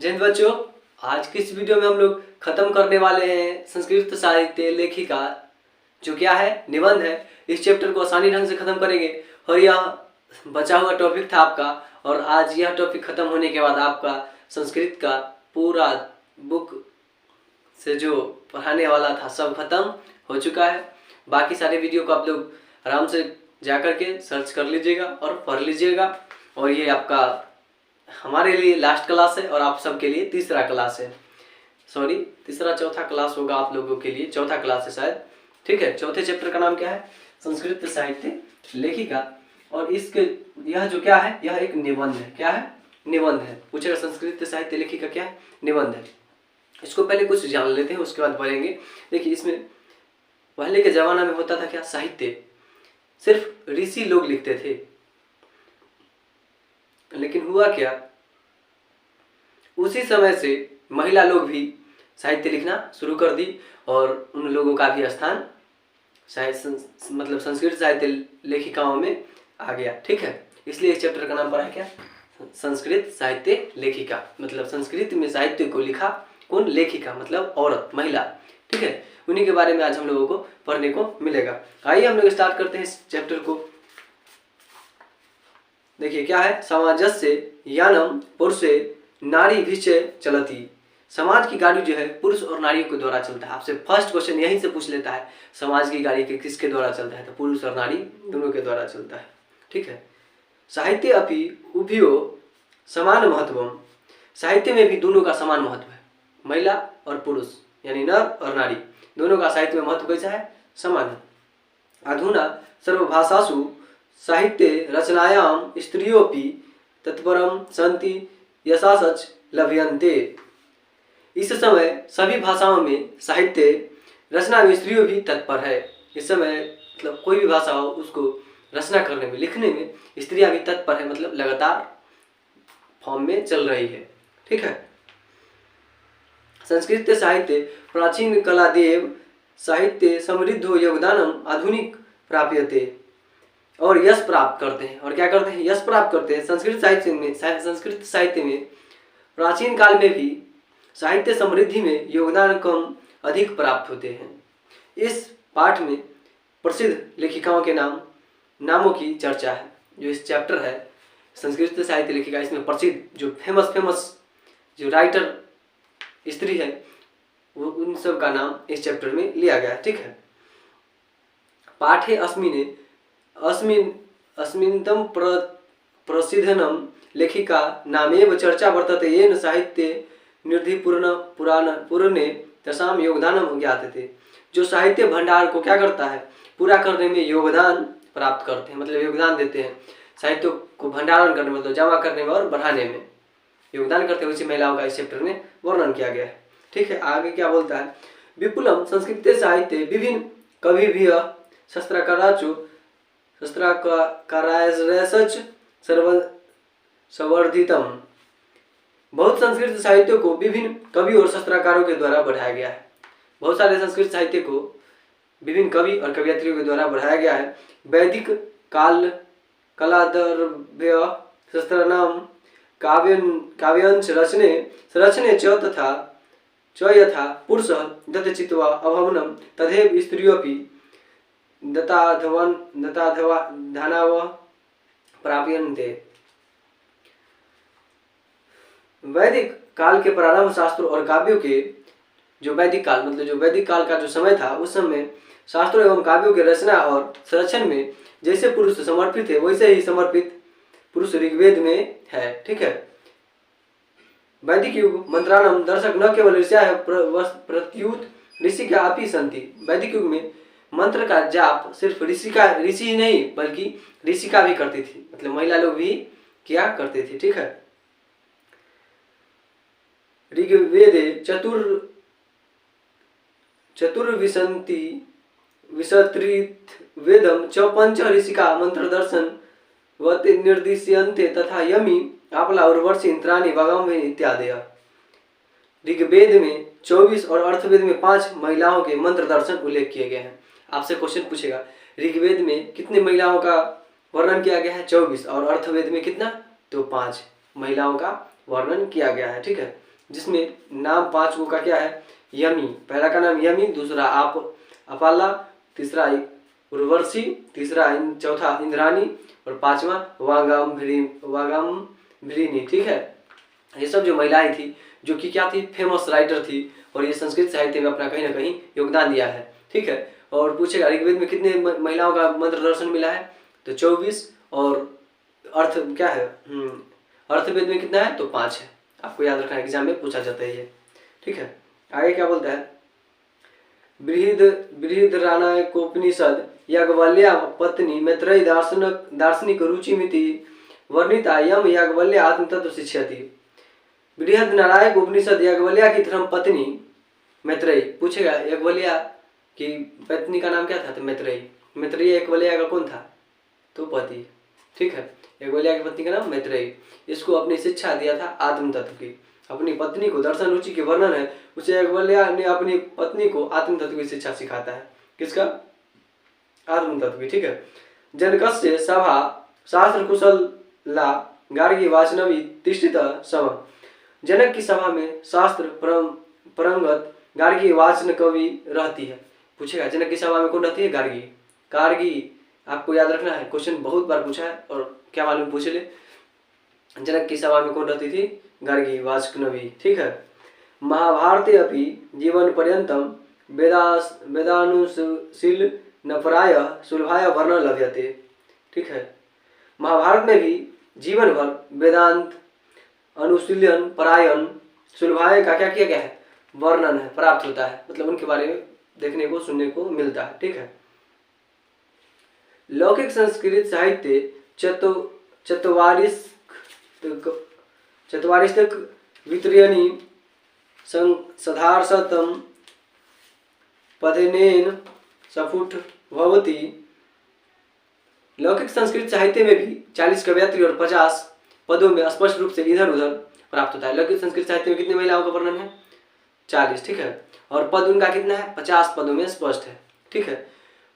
जय हिंद बच्चों, आज की इस वीडियो में हम लोग खत्म करने वाले हैं संस्कृत साहित्य लेखिका जो क्या है निबंध है। इस चैप्टर को आसानी ढंग से खत्म करेंगे और यह बचा हुआ टॉपिक था आपका। और आज यह टॉपिक खत्म होने के बाद आपका संस्कृत का पूरा बुक से जो पढ़ाने वाला था सब खत्म हो चुका है। बाकी सारे वीडियो को आप लोग आराम से जा कर के सर्च कर लीजिएगा और पढ़ लीजिएगा। और ये आपका हमारे लिए लास्ट क्लास है और आप सबके लिए तीसरा क्लास है। सॉरी, तीसरा चौथा क्लास होगा आप लोगों के लिए, चौथा क्लास है शायद। ठीक है, चौथे चैप्टर का नाम क्या है? संस्कृत साहित्य लेखिका। और इसके यह जो क्या है, यह एक निबंध है। क्या है? निबंध है। पूछेगा संस्कृत साहित्य लेखिका क्या है? निबंध है। इसको पहले कुछ जान लेते हैं, उसके बाद पढ़ेंगे। देखिए, इसमें पहले के जमाना में होता था क्या, साहित्य सिर्फ ऋषि लोग लिखते थे। लेकिन हुआ क्या, उसी समय से महिला लोग भी साहित्य लिखना शुरू कर दी और उन लोगों का भी स्थान मतलब संस्कृत साहित्य लेखिकाओं में आ गया। ठीक है, इसलिए इस चैप्टर का नाम पड़ा है क्या, संस्कृत साहित्य लेखिका। मतलब संस्कृत में साहित्य को लिखा कौन? लेखिका, मतलब औरत, महिला। ठीक है, उन्हीं के बारे में आज हम लोगों को पढ़ने को मिलेगा। आइए हम लोग स्टार्ट करते हैं इस चैप्टर को। देखिए क्या है, समाजस्य यानम पुरुषे नारी भिषय चलती। समाज की गाड़ी जो है पुरुष और नारियों के द्वारा चलता है। आपसे फर्स्ट क्वेश्चन यहीं से पूछ लेता है, समाज की गाड़ी किसके द्वारा चलता है? तो पुरुष और नारी दोनों के द्वारा चलता है। ठीक है, साहित्य अपि उभयो समान महत्वम। साहित्य में भी दोनों का समान महत्व है, महिला और पुरुष यानी नर और नारी दोनों का साहित्य में महत्व कैसा है? समान है। अधुना सर्वभाषासु साहित्य रचनायाम स्त्रियोपि तत्परम संति यशासच लभ्यन्ते। इस समय सभी भाषाओं में साहित्य रचना में स्त्रियों भी तत्पर है। इस समय मतलब कोई भी भाषा हो उसको रचना करने में, लिखने में स्त्रियां भी तत्पर है, मतलब लगातार फॉर्म में चल रही है। ठीक है, संस्कृत साहित्य प्राचीन कलादेव साहित्य समृद्धो योगदानम आधुनिक प्राप्यते। और यश प्राप्त करते हैं। और क्या करते हैं? यश प्राप्त करते हैं। संस्कृत साहित्य में प्राचीन काल में भी साहित्य समृद्धि में योगदान कम अधिक प्राप्त होते हैं। इस पाठ में प्रसिद्ध लेखिकाओं के नामों की चर्चा है। जो इस चैप्टर है संस्कृत साहित्य लेखिका, इसमें प्रसिद्ध जो फेमस जो राइटर स्त्री है वो उन सब का नाम इस चैप्टर में लिया गया है। ठीक है, पाठे अस्मिन्तं प्रसिद्धनं लेखिका नामेव चर्चा वर्तते येन साहित्य निधि पुरने तसाम योगदानम ज्ञायते। जो साहित्य भंडार को क्या करता है? पूरा करने में योगदान प्राप्त करते हैं, मतलब योगदान देते हैं। साहित्य को भंडारण करने मतलब जमा करने में और बढ़ाने में योगदान करते हुए महिलाओं का इस चैप्टर में वर्णन किया गया है। ठीक है, आगे क्या बोलता है? विपुलम संस्कृत साहित्य विभिन्न कवि भी शस्त्रकाराचु संवर्धितम। बहुत संस्कृत साहित्य को विभिन्न कवि और शस्त्रकारों के द्वारा बढ़ाया गया है। बहुत सारे संस्कृत साहित्य को विभिन्न कवि और कवयित्रियों के द्वारा बढ़ाया गया है। वैदिक काल कलाद्रव्य शस्त्राणाम काव्यांश रचने च तथा च यथा पुरुष दत्तचित्वा अभवनम तथैव स्त्रियोपि दत्ताधनाव प्राप्यन्ते। वैदिक काल के प्रारंभ शास्त्रों और काव्यों के जो वैदिक काल मतलब जो वैदिक काल का जो समय था, उस समय शास्त्रों एवं काव्यों के रचना और संरक्षण में जैसे पुरुष समर्पित है वैसे ही समर्पित पुरुष ऋग्वेद में है। ठीक है, वैदिक युग मंत्राणाम दर्शक न केवल ऋषिया प्रत्युत ऋषि का अपि संति। वैदिक युग में मंत्र का जाप सिर्फ ऋषि ही नहीं बल्कि ऋषिका भी करती थी, मतलब महिला लोग भी किया करते थे। ठीक है, ऋग्वेदे चतुर्विंशति विसत्रित वेदम च पंच ऋषिका मंत्र दर्शन वते निर्दिश्यन्ते तथा यमी आपला उर्वशी इंद्राणी वागम इत्यादि। ऋग्वेद में 24 और अर्थवेद में 5 महिलाओं के मंत्र दर्शन उल्लेख किए गए हैं। आपसे क्वेश्चन पूछेगा ऋग्वेद में कितने महिलाओं का वर्णन किया गया है? 24। और अर्थवेद में कितना? तो 5 महिलाओं का वर्णन किया गया है। ठीक है, जिसमें नाम 5 गो का क्या है, यमी। पहला का नाम यमी, दूसरा अपाला, तीसरा उर्वशी, चौथा इंद्राणी और पांचवा वागाम्भृणी। ठीक है, ये सब जो महिलाएं थी जो कि क्या थी, फेमस राइटर थी और ये संस्कृत साहित्य में अपना कहीं ना कहीं योगदान दिया है। ठीक है, और पूछेगा ऋग्वेद में कितने महिलाओं का मंत्र दर्शन मिला है, तो 24। और अर्थ क्या है, अर्थवेद में कितना है, तो 5 है। आपको याद रखना, एग्जाम में पूछा जाता है ये। ठीक है, आगे क्या बोलता है, बृहद्रणायकोपनिषद याज्ञवल्क्य पत्नी मैत्रेयी दार्शनिक रुचिमिति वर्णिता यम याज्ञवल्क्य आत्मतत्व शिक्षयति। बृहद्रणायक उपनिषद याज्ञवल्क्य की धर्म पत्नी मैत्रेयी। पूछेगा याज्ञवल्क्य की पत्नी का नाम क्या था, तो मैत्रेयी। मैत्रेयी याज्ञवल्क्य का कौन था, तो पति। ठीक है, याज्ञवल्क्य की पत्नी का नाम मैत्रेयी। इसको अपनी शिक्षा दिया था आत्म तत्व की। अपनी पत्नी को दर्शन रुचि के वर्णन है, उसे याज्ञवल्क्य ने अपनी पत्नी को आत्म तत्व की शिक्षा सिखाता है। किसका, आत्म तत्व की। ठीक है, जनकस्य सभा शास्त्र कुशला गार्गी वाचनवी तिष्ठित सम। जनक की सभा में शास्त्र परंगत गार्गी वाचन कवि रहती है। पूछेगा जनक की सभा में कौन रहती है, गार्गी। गार्गी आपको याद रखना है, क्वेश्चन बहुत बार पूछा है और क्या मालूम पूछ ले। जनक की सभा में कौन रहती थी, गार्गी वाचनवी। ठीक है, महाभारते अपि जीवन पर्यंतम वेदानुशील न प्राय सुलभाय वर्ण लभ्यते। ठीक है, महाभारत में भी जीवन भर वेदांत अनुशीलन परायण सुलभाय का क्या किया गया है, वर्णन है, प्राप्त होता है। मतलब उनके बारे में देखने को सुनने को मिलता है। ठीक है, लौकिक संस्कृत साहित्य चत्वारिस्तक वित्रयनी सधार्षतम पदेनेन सफुट भवति। लौकिक संस्कृत साहित्य में भी 40 कवयत्री और 50 पदों में स्पष्ट रूप से इधर उधर प्राप्त होता है। लौकिक संस्कृत साहित्य में कितनी महिलाओं का वर्णन है, 40। ठीक है, और पद उनका कितना है, 50 पदों में स्पष्ट है। ठीक है,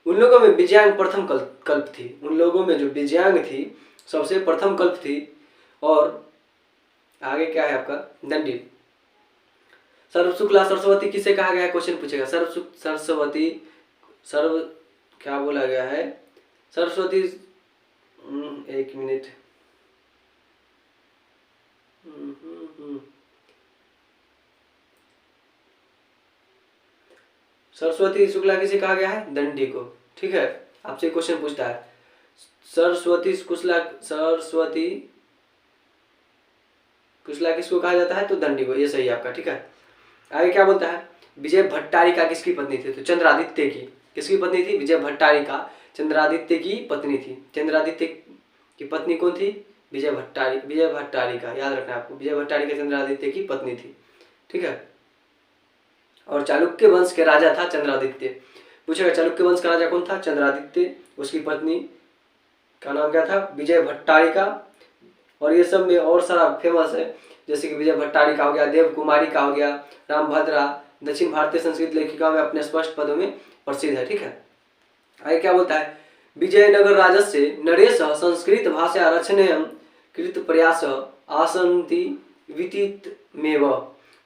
उन लोगों में विजयांग प्रथम कल्प थी। उन लोगों में जो विजयांग थी सबसे प्रथम कल्प थी। और आगे क्या है आपका, दंडी। सर्वशुक्ला सरस्वती किसे कहा गया है, क्वेश्चन पूछेगा। सरस्वती क्या बोला गया है, सरस्वती, एक मिनट, सरस्वती शुक्ला किसे कहा गया है, दंडी को। ठीक है, आपसे क्वेश्चन पूछता है सरस्वती कुशला किसको कहा जाता है, तो दंडी को। ये सही है आपका। ठीक है, आगे क्या बोलता है, विजय भट्टारिका किसकी पत्नी थी, तो चंद्रादित्य की। किसकी पत्नी थी, विजय भट्टारिका चंद्रादित्य की पत्नी थी। चंद्रादित्य की पत्नी कौन थी, विजय भट्टारिका। याद रखना आपको, विजय भट्टारिका चंद्रादित्य की पत्नी थी। ठीक है, और चालुक्य वंश के राजा था चंद्रादित्य। पूछेगा चालुक्य वंश का राजा कौन था, चंद्रादित्य। उसकी पत्नी का नाम क्या था, विजय भट्टारिका। और ये सब में और सारा फेमस है, जैसे कि विजय भट्टारिका हो गया, देव कुमारी का हो गया, रामभद्रा। दक्षिण भारतीय संस्कृत लेखिकाओं में अपने स्पष्ट पदों में प्रसिद्ध है। ठीक है, आगे क्या बोलता है, विजयनगर राजस्य नरेश संस्कृत भाषा रचनेयं कृत प्रयास आसन्ति विदितमेव।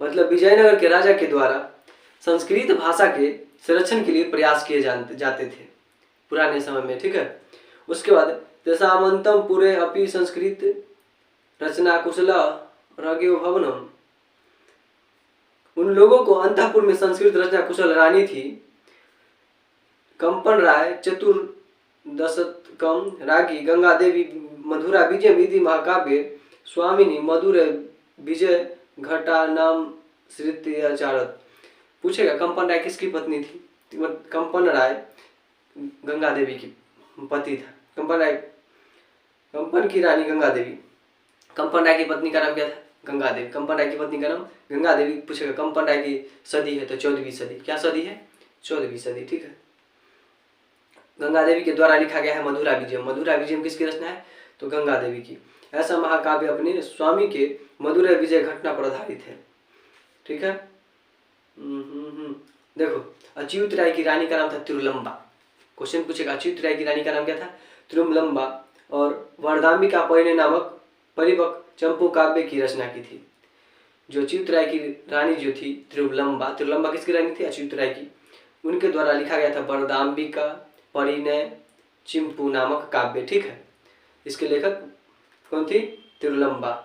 मतलब विजयनगर के राजा के द्वारा संस्कृत भाषा के संरक्षण के लिए प्रयास किए जाते थे पुराने समय में। ठीक है, उसके बाद तेषामन्तम पूरे अपि संस्कृत रचना कुशला राज्ञो भवनम। उन लोगों को अंतःपुर में संस्कृत रचना कुशल रानी थी कंपन राय चतुर्दशकम रागी गंगा देवी मधुरा विजय विधि महाकाव्य स्वामिनी मधुर विजय घटा नाम श्रीत्याचारत। पूछेगा कंपन राय किसकी पत्नी थी, कंपन राय गंगा देवी की पति था। कंपन की रानी गंगा देवी। कंपन राय की पत्नी का नाम क्या था, गंगा देवी। कंपन राय की पत्नी का नाम गंगा देवी। पूछेगा कंपन राय की सदी है, तो 14वीं सदी। क्या सदी है, 14वीं सदी। ठीक है, गंगा देवी के द्वारा लिखा गया है मधुरा विजयम। मधुरा विजयम किसकी रचना है, तो गंगा देवी की। ऐसा महाकाव्य अपने स्वामी के मधुरा विजय घटना पर आधारित है। ठीक है, देखो अच्युत राय की रानी का नाम था तिरुलंबा। क्वेश्चन पूछेगा अच्युत राय की रानी का नाम क्या था, तिरुलंबा। और वरदाम्बिका परिणे नामक परिपक्व चंपू काव्य की रचना की थी। जो अच्युत राय की रानी जो थी तिरुलंबा, तिरुलंबा किसकी रानी थी? अच्युत राय की, उनके द्वारा लिखा गया था वरदाम्बिका परिणय चिंपू नामक काव्य। ठीक है, इसके लेखक कौन थी? तिरुलंबा।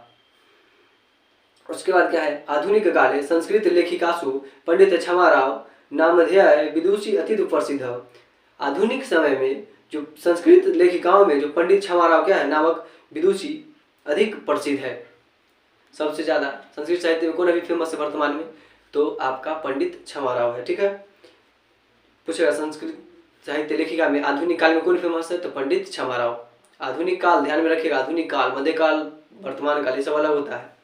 उसके बाद क्या है? आधुनिक काले संस्कृत लेखिकासु पंडित क्षमाराव नामधेय विदुषी अति प्रसिद्ध। आधुनिक समय में जो संस्कृत लेखिकाओं में जो पंडित क्षमाराव क्या है नामक विदुषी अधिक प्रसिद्ध है। सबसे ज़्यादा संस्कृत साहित्य में कौन अभी फेमस है वर्तमान में? तो आपका पंडित क्षमाराव है। ठीक है, पूछेगा संस्कृत साहित्य लेखिका में आधुनिक काल में कौन फेमस है? तो पंडित क्षमाराव। आधुनिक काल ध्यान में रखिएगा, आधुनिक काल, मध्यकाल, वर्तमान काल, ये सब अलग होता है,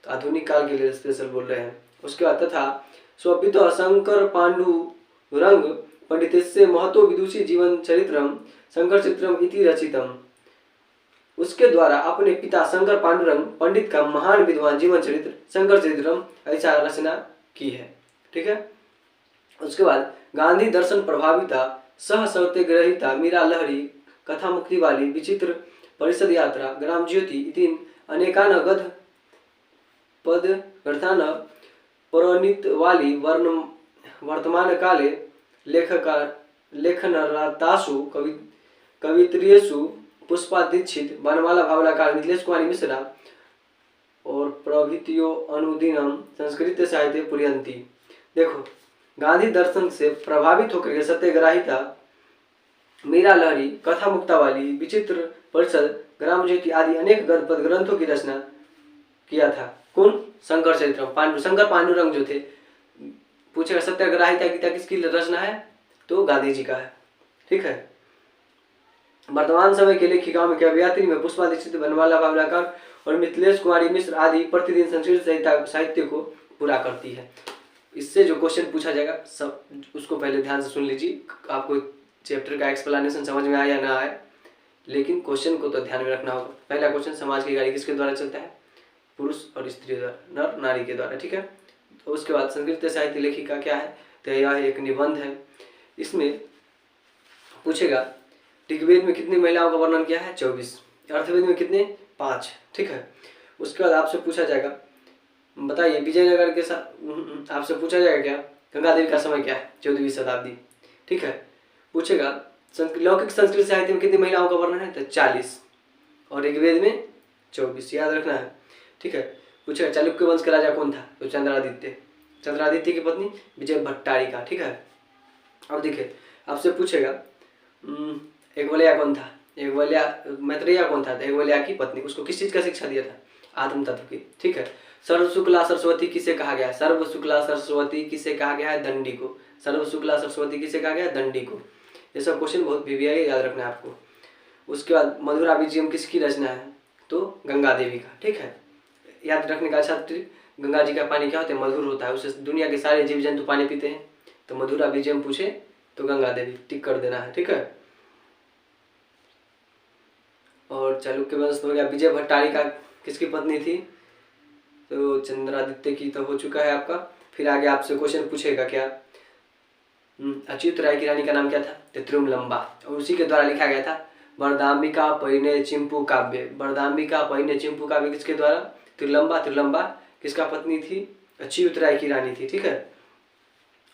तो आधुनिक काल के लिए स्पेशल बोल रहे हैं। उसके बाद तथा स्वपितो शंकर पांडुरंग पंडितस्य महतो विदुषी जीवन चरित्रम शंकर चित्रम इति रचितम। उसके द्वारा अपने पिता शंकर पांडुरंग पंडित का महान विद्वान जीवन चरित्र शंकर चरित्रम ऐसा रचना की है। ठीक है, उसके बाद गांधी दर्शन प्रभाविता सह सत्याग्रहिता मीरा लहरी कथा मुक्ति वाली विचित्र परिषद यात्रा ग्राम ज्योति इतिन अनेकान गध पद ग्रथान परिणीत वाली वर्तमान काले लेखनरतासु कवित्रियसु पुष्पा दीक्षित बनमाला भावनाकार मिथिलेश कुमारी मिश्रा और प्रभृतियों अनुदिनम संस्कृत साहित्य पुरियंती। देखो, गांधी दर्शन से प्रभावित होकर के सत्याग्रहिता मीरा लहरी कथा मुक्ता वाली विचित्र परिषद ग्राम ज्योति आदि अनेक गद्य ग्रंथों की रचना किया था। कौन? शंकर चरित्रम। शंकर पांडुरंग जो थे, पूछेगा सत्याग्रहिता गीता किसकी रचना है? तो गांधी जी का है। ठीक है, वर्तमान समय के लेखिकाओं में काव्यात्री में पुष्पा दीक्षित बनमाला भावनाकार और मिथिलेश कुमारी मिश्र आदि प्रतिदिन संस्कृत साहित्य को पूरा करती है। इससे जो क्वेश्चन पूछा जाएगा सब उसको पहले ध्यान से सुन लीजिए, आपको चैप्टर का एक्सप्लेनेशन समझ में आया या ना आए, लेकिन क्वेश्चन को तो ध्यान में रखना होगा। पहला क्वेश्चन, समाज की गाड़ी किसके द्वारा चलता है? पुरुष और स्त्री द्वारा, नर नारी के द्वारा। ठीक है, तो उसके बाद संस्कृत साहित्य लेखिका क्या है? तो यह एक निबंध है। इसमें पूछेगा ऋग्वेद में कितनी महिलाओं का वर्णन किया है? 24। अर्थवेद में कितने? 5। ठीक है, उसके बाद आपसे पूछा जाएगा, बताइए विजयनगर के साथ आपसे पूछा जाएगा क्या गंगा देवी का समय क्या है? 14वीं शताब्दी। ठीक है, पूछेगा लौकिक संस्कृत साहित्य में कितनी महिलाओं का वर्णन है? तो 40 और ऋग्वेद में 24, याद रखना है। ठीक है, पूछेगा चालुक्य वंश का राजा कौन था? तो चंद्रादित्य। चंद्रादित्य की पत्नी विजय भट्टारिका। ठीक है, अब देखिए आपसे पूछेगा एकवल्या कौन था? मैत्रेया कौन था? एकवल्या की पत्नी। उसको किस चीज का शिक्षा दिया था? आत्म तत्व की। ठीक है, सर्व शुक्ला सरस्वती किसे कहा गया? सर्व शुक्ला सरस्वती किसे कहा गया है? दंडी को। सर्व शुक्ला सरस्वती किसे कहा गया है? दंडी को। ये सब क्वेश्चन बहुत वीवीआई याद रखना है आपको। उसके बाद मधुरा विजयम किसकी रचना है? तो गंगा देवी का। ठीक है, याद रखने का अच्छा ट्रिक, गंगा जी का पानी क्या होता है? मधुर होता है, उससे दुनिया के सारे जीव जंतु पानी पीते हैं। तो मधुरा विजयम पूछे तो गंगा देवी, टिक कर देना है। ठीक है, और चालुक्य वंश हो गया। विजय भट्टारिका किसकी पत्नी थी? तो चंद्रादित्य की तो हो चुका है आपका। फिर आगे आपसे क्वेश्चन पूछेगा क्या? अच्युत राय की रानी का नाम क्या था? तो तिरुलंबा, और उसी के द्वारा लिखा गया था वरदाम्बिका परिणय चिंपू काव्य। वरदाम्बिका परिणय चिंपू काव्य किसके द्वारा? तिरुलंबा। तिरुलंबा किसका पत्नी थी? अच्युत राय की रानी थी। ठीक है,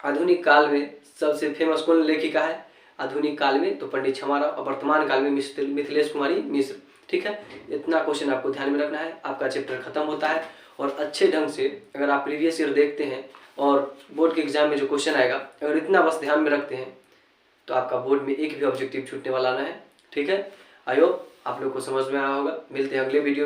आधुनिक काल में सबसे फेमस कौन लेखिका है? आधुनिक काल में तो पंडित क्षमाराव, और वर्तमान काल में मिथिलेश कुमारी मिश्र। ठीक है, इतना क्वेश्चन आपको ध्यान में रखना है। आपका चैप्टर खत्म होता है, और अच्छे ढंग से अगर आप प्रीवियस ईयर देखते हैं और बोर्ड के एग्जाम में जो क्वेश्चन आएगा अगर इतना बस ध्यान में रखते हैं तो आपका बोर्ड में एक भी ऑब्जेक्टिव छूटने वाला ना है। ठीक है, आई होप आप लोग को समझ में आया होगा। मिलते हैं अगले वीडियो।